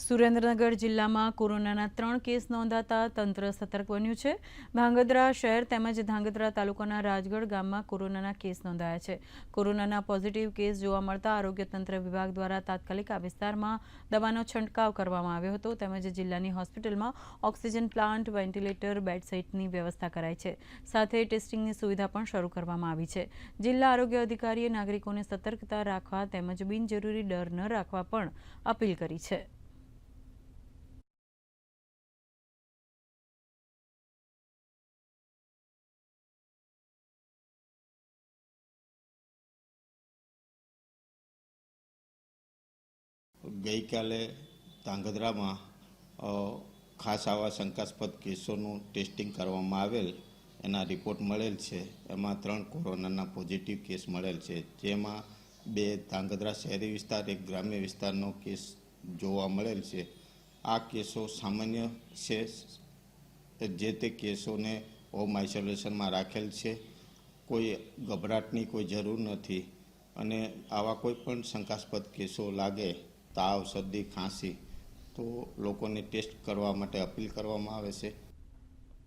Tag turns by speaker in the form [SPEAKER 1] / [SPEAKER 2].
[SPEAKER 1] સુરેન્દ્રનગર જિલ્લામાં કોરોનાના 3 કેસ નોંધાતા તંત્ર સતર્ક બન્યું છે। ધાંગધ્રા શહેર તેમજ ધાંગધ્રા તાલુકાના રાજગઢ ગામમાં કોરોનાના કેસ નોંધાયા છે। કોરોનાના પોઝિટિવ કેસ જોવા મળતા આરોગ્ય તંત્ર વિભાગ દ્વારા તાત્કાલિક આ વિસ્તારમાં દવાનો છંટકાવ કરવામાં આવ્યો હતો તેમજ જિલ્લાની હોસ્પિટલમાં ઓક્સિજન પ્લાન્ટ, વેન્ટિલેટર, બેડ સહિતની વ્યવસ્થા કરાઈ છે। સાથે ટેસ્ટિંગની સુવિધા પણ શરૂ કરવામાં આવી છે। જિલ્લા આરોગ્ય અધિકારીએ નાગરિકોને સતર્કતા રાખવા તેમજ બિનજરૂરી ડર ન રાખવા પણ અપીલ કરી છે।
[SPEAKER 2] गई काले धांगध्रा में खास आवा शंकास्पद केसों टेस्टिंग करवामां आवेल एना रिपोर्ट मळेल छे। एमां 3 कोरोना पॉजिटिव केस मळेल छे, जेमां 2 धांगध्रा शहरी विस्तार, 1 ग्राम्य विस्तारनो केस जोवा मळेल छे। आ केसो सामान्य छे, जे ते केसोने होम आइसोलेशन में राखेल छे। कोई गभराटनी कोई जरूर नहीं अने आवा कोई पण शंकास्पद केसो लागे, ताव, सर्दी, खांसी, तो लोगों ने टेस्ट करवा माटे अपील करवामां आवे छे।